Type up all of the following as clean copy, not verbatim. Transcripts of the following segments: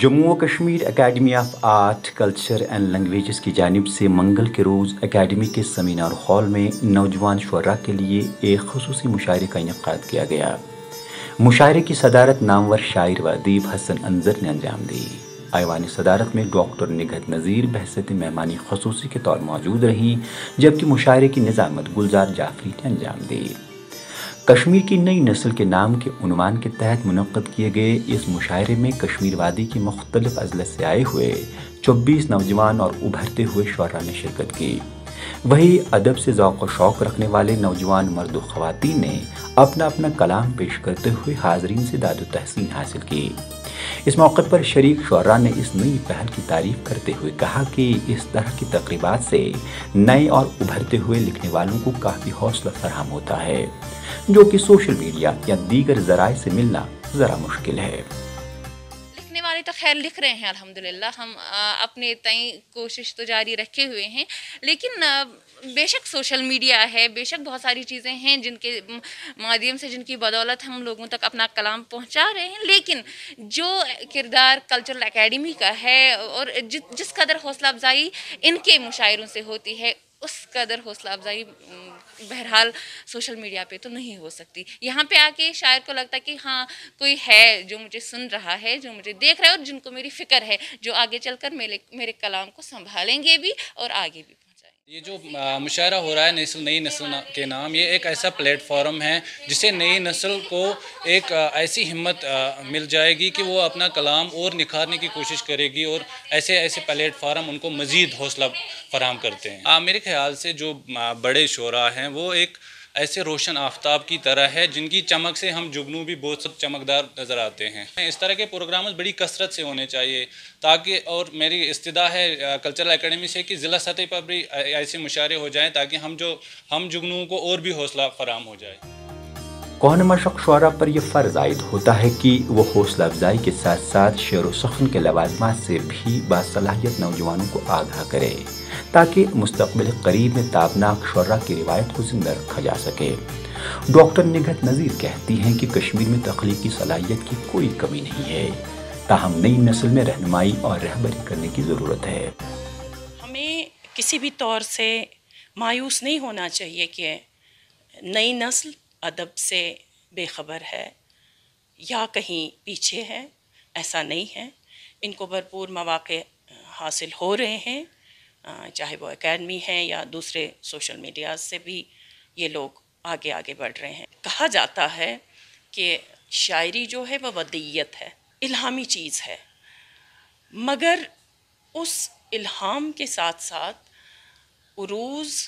जम्मू व Kashmir academy of art culture and languages की जानिब से मंगल के रोज़ एकेडमी के सेमिनार हॉल में नौजवान शुअरा के लिए एक खुसूसी मुशायरे का इनेकाद किया गया। मुशायरे की सदारत नामवर शायर व अदीब हसन अंजर ने अंजाम दी। ऐवान सदारत में डॉक्टर निगहत नज़ीर बहसत मेहमानी खसूसी के तौर मौजूद रहीं, जबकि मुशायरे की निज़ामत गुलजार जाफरी ने अंजाम दी। कश्मीर की नई नस्ल के नाम के उन्वान के तहत मुनक्कद किए गए इस मुशायरे में कश्मीर वादी की मुख्तलिफ अजला से आए हुए 24 नौजवान और उभरते हुए शुअरा ने शिरकत की। वही अदब से ज़ौक़ व शौक़ रखने वाले नौजवान मर्द व ख़वातीन ने अपना अपना कलाम पेश करते हुए हाज़रीन से दाद व तहसीन हासिल की। इस मौके पर शरीक शुअरा ने इस नई पहल की तारीफ करते हुए कहा कि इस तरह की तकरीबात से नए और उभरते हुए लिखने वालों को काफ़ी हौसला फराहम होता है, जो कि सोशल मीडिया या दीगर ज़राए से मिलना ज़रा मुश्किल है। लिखने वाले तो खैर लिख रहे हैं अल्हम्दुलिल्लाह, हम अपने तय कोशिश तो जारी रखे हुए हैं, लेकिन बेशक सोशल मीडिया है, बेशक बहुत सारी चीज़ें हैं जिनके माध्यम से, जिनकी बदौलत हम लोगों तक अपना कलाम पहुंचा रहे हैं, लेकिन जो किरदार कल्चरल एकेडमी का है और जिस कदर हौसला अफजाई इनके मुशायरों से होती है, उस कदर हौसला अफजाई बहरहाल सोशल मीडिया पे तो नहीं हो सकती। यहाँ पे आके शायर को लगता है कि हाँ, कोई है जो मुझे सुन रहा है, जो मुझे देख रहा है और जिनको मेरी फ़िक्र है, जो आगे चलकर मेरे कलाम को संभालेंगे भी और आगे भी। ये जो मुशायरा हो रहा है नई नस्ल के नाम, ये एक ऐसा प्लेटफॉर्म है जिससे नई नस्ल को एक ऐसी हिम्मत मिल जाएगी कि वो अपना कलाम और निखारने की कोशिश करेगी और ऐसे ऐसे प्लेटफॉर्म उनको मज़ीद हौसला फराहम करते हैं। मेरे ख्याल से जो बड़े शोरा हैं वो एक ऐसे रोशन आफ्ताब की तरह है जिनकी चमक से हम जुगनू भी बहुत सब चमकदार नज़र आते हैं। इस तरह के प्रोग्राम बड़ी कसरत से होने चाहिए ताकि, और मेरी इस्तदा है कल्चरल एकेडमी से कि ज़िला सतह पर भी ऐसे मुशायरे हो जाएं ताकि हम जुगनुओं को और भी हौसला फराहम हो जाए। कौन मशक शुअरा पर यह फ़र्ज़ आयद होता है कि वो हौसला अफजाई के साथ साथ शेर व सफ़न के लवाज़मात से भी बासलाहियत नौजवानों को आगाह करे, ताकि मुस्तक़बिल करीब में ताबनाक शुअरा की रिवायत को जिंदा रखा जा सके। डॉक्टर निगहत नज़ीर कहती हैं कि कश्मीर में तख्लीकी सलाहियत की कोई कमी नहीं है, ताहम नई नस्ल में रहनुमाई और रहबरी करने की ज़रूरत है। हमें किसी भी तौर से मायूस नहीं होना चाहिए कि नई नस्ल अदब से बेखबर है या कहीं पीछे है, ऐसा नहीं है। इनको भरपूर मौक़े हासिल हो रहे हैं, चाहे वो एकेडमी है या दूसरे सोशल मीडिया से भी ये लोग आगे आगे बढ़ रहे हैं। कहा जाता है कि शायरी जो है वह वदीयत है, इल्हामी चीज़ है, मगर उस इल्हाम के साथ साथ उरूज़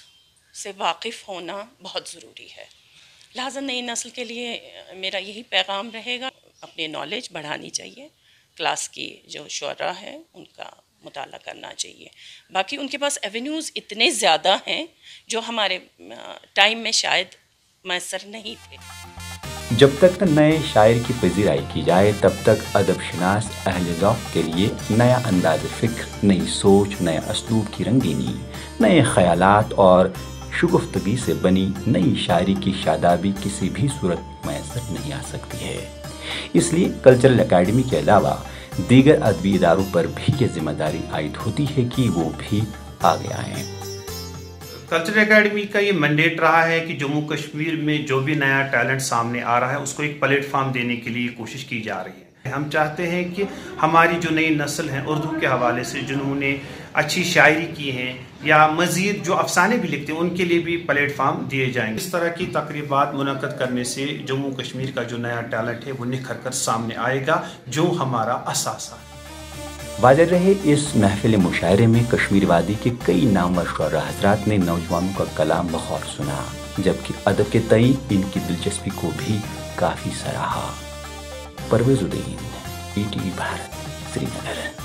से वाकिफ़ होना बहुत ज़रूरी है। लिहाजा नई नस्ल के लिए मेरा यही पैगाम रहेगा, अपनी नॉलेज बढ़ानी चाहिए, क्लास की जो शुअरा है उनका मुताला करना चाहिए। बाकी उनके पास एवेन्यूज़ इतने ज़्यादा हैं जो हमारे टाइम में शायद मैसर नहीं थे। जब तक नए शायर की पजीराई की जाए तब तक अदब शनास अहले ज़ौक़ के लिए नया अंदाज़ फ़िक्र, नई सोच, नया असलूब की रंगीनी, नए ख़यालात और शुगुफ्तगी से बनी नई शायरी की शादाबी किसी भी सूरत मैसर नहीं आ सकती है। इसलिए कल्चरल एकेडमी के अलावा दीगर अदबी इदारों पर भी ये जिम्मेदारी आयद होती है कि वो भी आगे आएँ। कल्चरल एकेडमी का ये मैंडेट रहा है कि जम्मू कश्मीर में जो भी नया टैलेंट सामने आ रहा है उसको एक प्लेटफॉर्म देने के लिए कोशिश की जा रही है। हम चाहते हैं कि हमारी जो नई नस्ल है उर्दू के हवाले से जिन्होंने अच्छी शायरी की है या मज़ीद जो अफसाने भी लिखते हैं उनके लिए भी प्लेटफार्म दिए जाएंगे। इस तरह की तकरीबात मुनक़्क़द करने से जम्मू कश्मीर का जो नया टैलेंट है वो निखर कर सामने आएगा, जो हमारा असासा है। वाज़ेह रहे इस महफिल मुशायरे में कश्मीर वादी के कई नामवर शुअरा हज़रात ने नौजवानों का कलाम बखौर सुना, जबकि अदब के तई इनकी दिलचस्पी को भी काफ़ी सराहा। परवेज़ उद्दीन, ETV भारत, श्रीनगर।